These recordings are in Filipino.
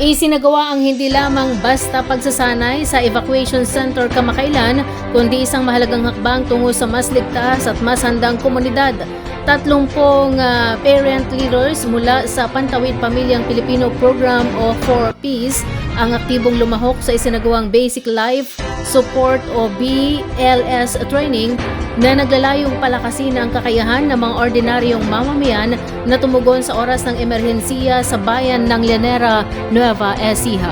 Isinagawa ang hindi lamang basta pagsasanay sa evacuation center kamakailan, kundi isang mahalagang hakbang tungo sa mas ligtas at mas handang komunidad. 30 parent leaders mula sa Pantawid Pamilyang Pilipino Program o 4Ps ang aktibong lumahok sa isinagawang Basic Life Support o BLS training na naglalayong palakasin ang kakayahan ng mga ordinaryong mamamayan na tumugon sa oras ng emerhensiya sa bayan ng Llanera, Nueva Ecija.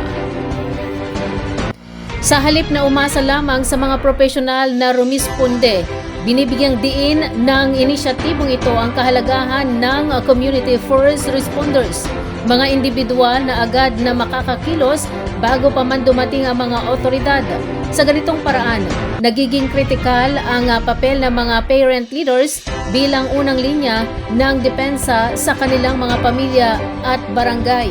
Sa halip na umasa lamang sa mga profesional na rumisponde, binibigyang diin ng inisyatibong ito ang kahalagahan ng community first responders, mga individual na agad na makakakilos bago pa man dumating ang mga otoridad. Sa ganitong paraan, nagiging kritikal ang papel ng mga parent leaders bilang unang linya ng depensa sa kanilang mga pamilya at barangay.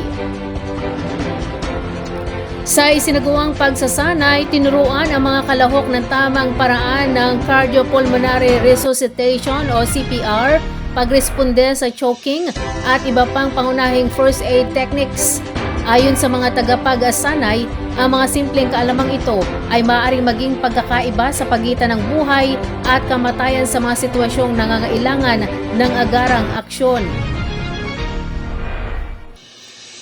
Sa isinagawang pagsasanay, tinuruan ang mga kalahok ng tamang paraan ng cardiopulmonary resuscitation o CPR, pagresponde sa choking at iba pang pangunahing first aid techniques. Ayon sa mga tagapag-sanay, ang mga simpleng kaalamang ito ay maaaring maging pagkakaiba sa pagitan ng buhay at kamatayan sa mga sitwasyong nangangailangan ng agarang aksyon.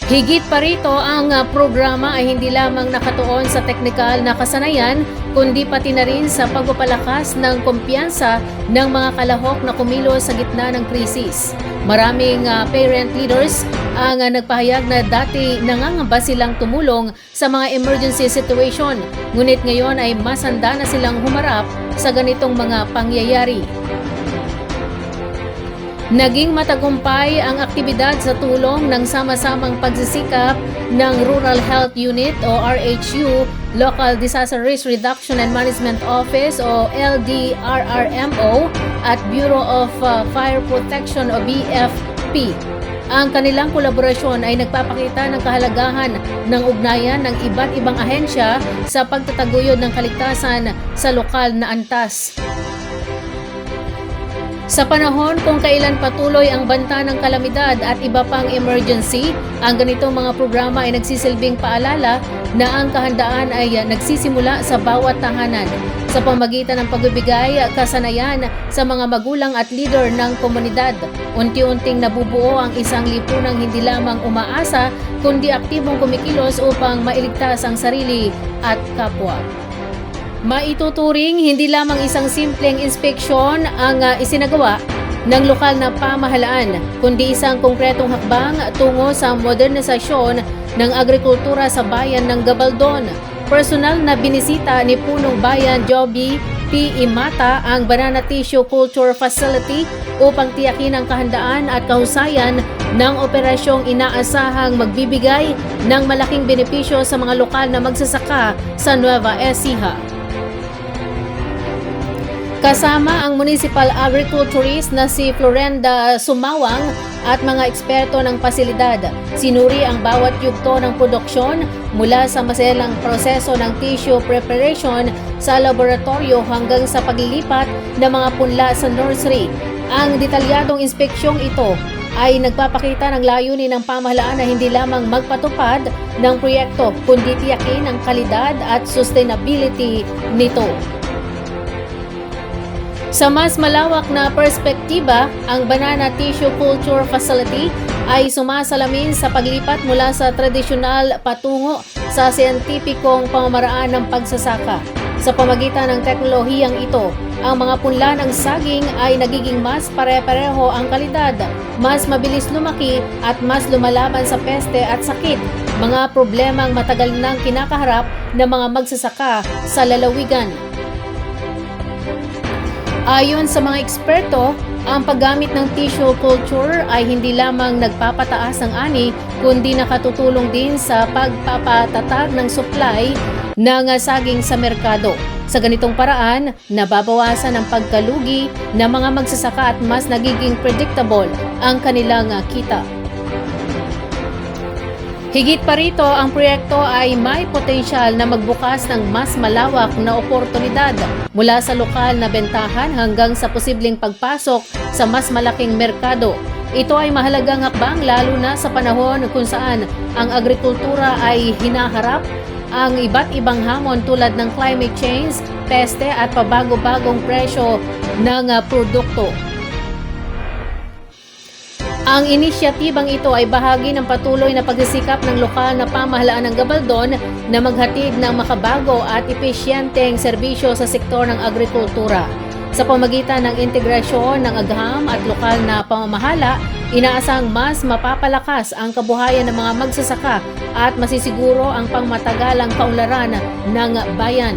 Higit pa rito, ang programa ay hindi lamang nakatuon sa teknikal na kasanayan, kundi pati na rin sa pagpapalakas ng kumpiyansa ng mga kalahok na kumilos sa gitna ng krisis. Maraming parent leaders ang nagpahayag na dati nangangamba silang tumulong sa mga emergency situation, ngunit ngayon ay mas handa na silang humarap sa ganitong mga pangyayari. Naging matagumpay ang aktibidad sa tulong ng sama-samang pagsisikap ng Rural Health Unit o RHU, Local Disaster Risk Reduction and Management Office o LDRRMO at Bureau of Fire Protection o BFP. Ang kanilang kolaborasyon ay nagpapakita ng kahalagahan ng ugnayan ng iba't ibang ahensya sa pagtataguyod ng kaligtasan sa lokal na antas. Sa panahon kung kailan patuloy ang banta ng kalamidad at iba pang emergency, ang ganitong mga programa ay nagsisilbing paalala na ang kahandaan ay nagsisimula sa bawat tahanan sa pamamagitan ng pagbibigay kasanayan sa mga magulang at leader ng komunidad. Unti-unting nabubuo ang isang lipunang hindi lamang umaasa kundi aktibong kumikilos upang mailigtas ang sarili at kapwa. Maituturing hindi lamang isang simpleng inspeksyon ang isinagawa ng lokal na pamahalaan, kundi isang konkretong hakbang tungo sa modernisasyon ng agrikultura sa bayan ng Gabaldon. Personal na binisita ni Punong Bayan Joby P. Imata ang Banana Tissue Culture Facility upang tiyakin ang kahandaan at kahusayan ng operasyong inaasahang magbibigay ng malaking benepisyo sa mga lokal na magsasaka sa Nueva Ecija. Kasama ang municipal agriculturist na si Florenda Sumawang at mga eksperto ng pasilidad. Sinuri ang bawat yugto ng produksyon mula sa maselang proseso ng tissue preparation sa laboratorio hanggang sa paglilipat ng mga punla sa nursery. Ang detalyadong inspeksyong ito ay nagpapakita ng layunin ng pamahalaan na hindi lamang magpatupad ng proyekto kundi tiyakin ang kalidad at sustainability nito. Sa mas malawak na perspektiba, ang Banana Tissue Culture Facility ay sumasalamin sa paglipat mula sa tradisyonal patungo sa siyentipikong pamamaraan ng pagsasaka. Sa pamagitan ng teknolohiyang ito, ang mga punla ng saging ay nagiging mas pare-pareho ang kalidad, mas mabilis lumaki at mas lumalaban sa peste at sakit, mga problemang matagal nang kinakaharap ng mga magsasaka sa lalawigan. Ayon sa mga eksperto, ang paggamit ng tissue culture ay hindi lamang nagpapataas ng ani, kundi nakatutulong din sa pagpapatatag ng supply ng saging sa merkado. Sa ganitong paraan, nababawasan ang pagkalugi ng mga magsasaka at mas nagiging predictable ang kanilang kita. Higit pa rito, ang proyekto ay may potensyal na magbukas ng mas malawak na oportunidad mula sa lokal na bentahan hanggang sa posibleng pagpasok sa mas malaking merkado. Ito ay mahalagang hakbang lalo na sa panahon kung saan ang agrikultura ay hinaharap ang iba't ibang hamon tulad ng climate change, peste at pabago-bagong presyo ng produkto. Ang inisyatibang ito ay bahagi ng patuloy na pagsisikap ng lokal na pamahalaan ng Gabaldon na maghatid ng makabago at epesyenteng serbisyo sa sektor ng agrikultura. Sa pamagitan ng integrasyon ng agham at lokal na pamamahala, inaasang mas mapapalakas ang kabuhayan ng mga magsasaka at masisiguro ang pangmatagalang kaunlaran ng bayan.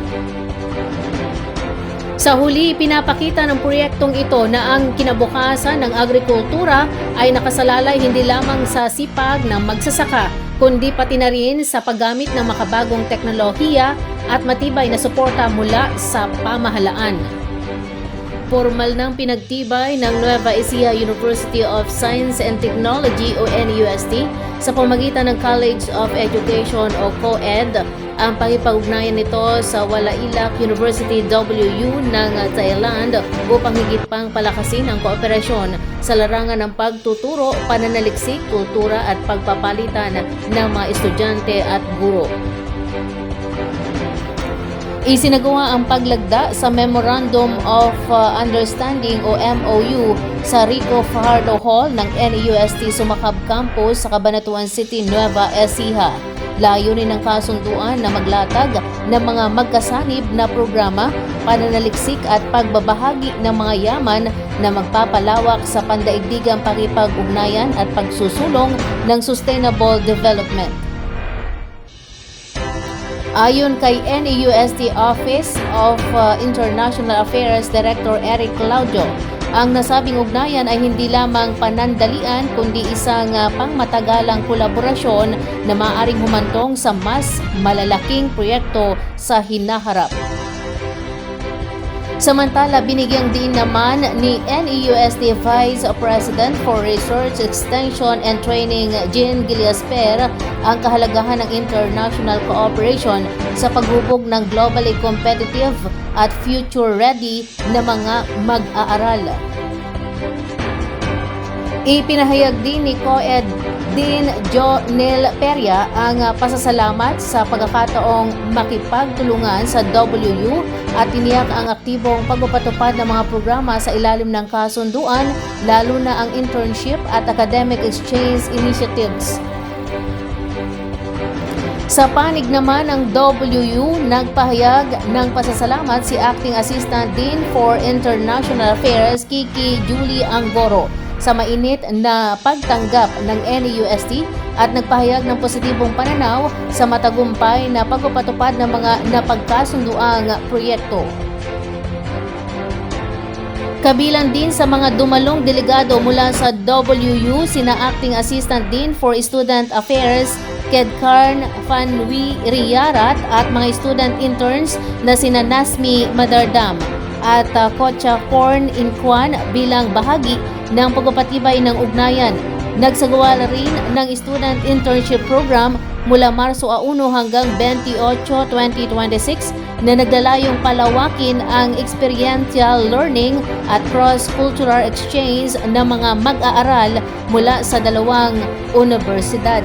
Sa huli, pinapakita ng proyektong ito na ang kinabukasan ng agrikultura ay nakasalalay hindi lamang sa sipag ng magsasaka, kundi pati na rin sa paggamit ng makabagong teknolohiya at matibay na suporta mula sa pamahalaan. Formal nang pinagtibay ng Nueva Ecija University of Science and Technology o NUST sa pamagitan ng College of Education o COED ang pakipag-ugnayan nito sa Walailak University WU ng Thailand upang higit pang palakasin ang kooperasyon sa larangan ng pagtuturo, pananaliksik, kultura at pagpapalitan ng mga estudyante at guro. Isinagawa ang paglagda sa Memorandum of Understanding o MOU sa Rico Fajardo Hall ng NUST Sumakab Campus sa Cabanatuan City, Nueva Ecija. Layunin ng kasunduan na maglatag ng mga magkasanib na programa, pananaliksik at pagbabahagi ng mga yaman na magpapalawak sa pandaigdigang pakipag-ugnayan at pagsusulong ng sustainable development. Ayon kay NUST Office of International Affairs Director Eric Claudio, ang nasabing ugnayan ay hindi lamang panandalian kundi isang pangmatagalang kolaborasyon na maaaring humantong sa mas malalaking proyekto sa hinaharap. Samantala, binigyang diin naman ni NEUST Vice President for Research, Extension and Training Jean Giliasper ang kahalagahan ng international cooperation sa paghubog ng globally competitive at future-ready na mga mag-aaral. Ipinahayag din ni COED Dean Jonel Peria ang pasasalamat sa pagkakataong makipagtulungan sa WU at tiniyak ang aktibong pagpapatupad ng mga programa sa ilalim ng kasunduan, lalo na ang internship at academic exchange initiatives. Sa panig naman ng WU, nagpahayag ng pasasalamat si Acting Assistant Dean for International Affairs Kiki Julie Angoro sa mainit na pagtanggap ng NEUST at nagpahayag ng positibong pananaw sa matagumpay na pagpapatupad ng mga napagkasunduang proyekto. Kabilang din sa mga dumalong delegado mula sa WU sina Acting Assistant Dean for Student Affairs Kedkarn Fanwi Riyarat at mga student interns na sina Nasmi Madardam at Kocha Korn Inquan bilang bahagi ng pagpapatibay ng ugnayan. Nagsagawa rin ng student internship program mula Marso 1 hanggang 28, 2026 na naglalayong palawakin ang experiential learning at cross-cultural exchange ng mga mag-aaral mula sa dalawang universidad.